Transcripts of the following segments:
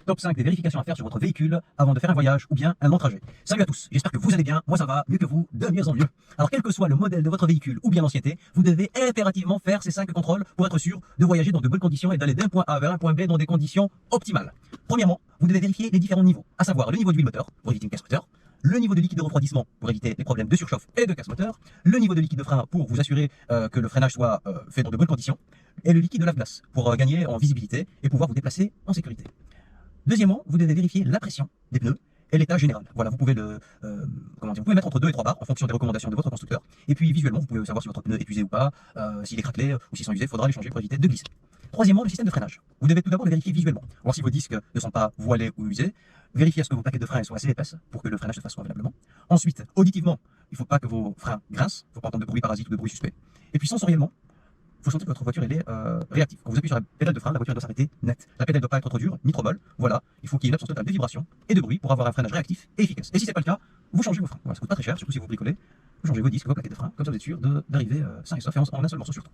Top 5 des vérifications à faire sur votre véhicule avant de faire un voyage ou bien un long trajet. Salut à tous, j'espère que vous allez bien, moi ça va mieux que vous, de mieux en mieux. Alors quel que soit le modèle de votre véhicule ou bien l'ancienneté, vous devez impérativement faire ces 5 contrôles pour être sûr de voyager dans de bonnes conditions et d'aller d'un point A vers un point B dans des conditions optimales. Premièrement, vous devez vérifier les différents niveaux, à savoir le niveau d'huile moteur pour éviter une casse moteur, le niveau de liquide de refroidissement pour éviter les problèmes de surchauffe et de casse moteur, le niveau de liquide de frein pour vous assurer que le freinage soit fait dans de bonnes conditions, et le liquide de lave-glace pour gagner en visibilité et pouvoir vous déplacer en sécurité. Deuxièmement, vous devez vérifier la pression des pneus et l'état général. Voilà, vous pouvez vous pouvez mettre entre 2 et 3 barres en fonction des recommandations de votre constructeur. Et puis visuellement, vous pouvez savoir si votre pneu est usé ou pas, s'il est craquelé ou s'ils sont usés, il faudra les changer pour éviter de glisser. Troisièmement, le système de freinage. Vous devez tout d'abord le vérifier visuellement, voir si vos disques ne sont pas voilés ou usés. Vérifiez à ce que vos plaquettes de frein soient assez épaisses pour que le freinage se fasse convenablement. Ensuite, auditivement, il ne faut pas que vos freins grincent, il ne faut pas entendre de bruit parasite ou de bruit suspect. Et puis sensoriellement, il faut sentir que votre voiture elle est réactive. Quand vous appuyez sur la pédale de frein, la voiture doit s'arrêter net. La pédale ne doit pas être trop dure, ni trop molle. Voilà, il faut qu'il y ait une absence totale de vibrations et de bruit pour avoir un freinage réactif et efficace. Et si ce n'est pas le cas, vous changez vos freins. Voilà, ça coûte pas très cher, surtout si vous bricolez. Vous changez vos disques, vos plaquettes de frein, comme ça vous êtes sûr d'arriver sain et sauf et en un seul morceau surtout.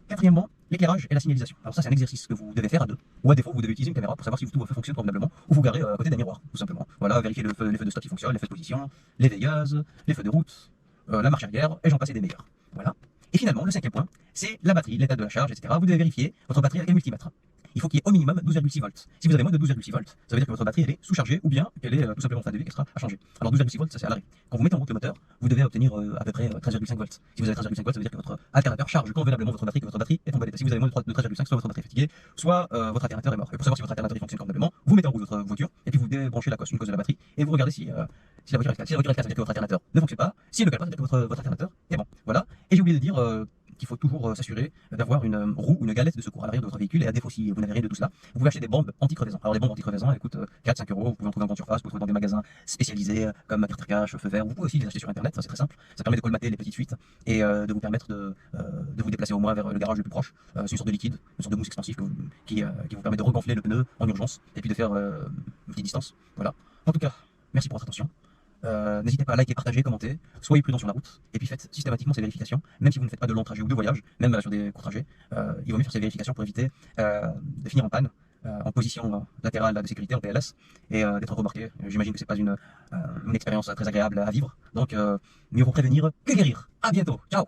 Quatrièmement, l'éclairage et la signalisation. Alors ça c'est un exercice que vous devez faire à deux. Ou à défaut, vous devez utiliser une caméra pour savoir si tous vos feux fonctionnent convenablement, ou vous garez à côté d'un miroir, tout simplement. Voilà, vérifiez les feux de stop qui fonctionnent, les feux de position, les veilleuses, les feux de route, la marche arrière, et j'en passe et des meilleurs. Voilà. Et finalement, le cinquième point, c'est la batterie, l'état de la charge, etc. Vous devez vérifier votre batterie avec un multimètre. Il faut qu'il y ait au minimum 12,6 volts. Si vous avez moins de 12,6 volts, ça veut dire que votre batterie elle est sous-chargée ou bien qu'elle est tout simplement en fin de vie et qu'elle sera à changer. Alors 12,6 volts, ça c'est à l'arrêt. Quand vous mettez en route le moteur, vous devez obtenir à peu près 13,5 volts. Si vous avez 13,5 volts, ça veut dire que votre alternateur charge convenablement votre batterie, que votre batterie est en bonne état. Si vous avez moins de 13,5, soit votre batterie est fatiguée, soit votre alternateur est mort. Et pour savoir si votre alternateur fonctionne convenablement, vous mettez en route votre voiture et puis vous débranchez une cause de la batterie et vous regardez si la voiture est calme. Si la voiture est calme, ça veut dire que votre alternateur ne fonctionne pas. Si elle ne cale pas, ça veut dire que votre alternateur est bon. Voilà. Et j'ai oublié de dire qu'il faut toujours s'assurer d'avoir une roue ou une galette de secours à l'arrière de votre véhicule. Et à défaut, si vous n'avez rien de tout cela, vous pouvez acheter des bombes anti-crevaison. Alors les bombes anti-crevaison, elles coûtent 4-5 euros. Vous pouvez en trouver en grande surface, vous pouvez trouver dans des magasins spécialisés comme Carte Cash, Feu Vert. Vous pouvez aussi les acheter sur internet, ça c'est très simple. Ça permet de colmater les petites fuites et de vous permettre de vous déplacer au moins vers le garage le plus proche. C'est une sorte de liquide, une sorte de mousse expansive qui vous permet de regonfler le pneu en urgence et puis de faire une petite distance. Voilà. En tout cas, merci pour votre attention. N'hésitez pas à liker, partager, commenter, soyez prudents sur la route, et puis faites systématiquement ces vérifications, même si vous ne faites pas de longs trajets ou de voyages, même sur des courts trajets, il vaut mieux faire ces vérifications pour éviter de finir en panne, en position latérale de sécurité, en PLS, et d'être remorqué. J'imagine que c'est pas une expérience très agréable à vivre, donc mieux vaut prévenir que guérir. À bientôt, ciao.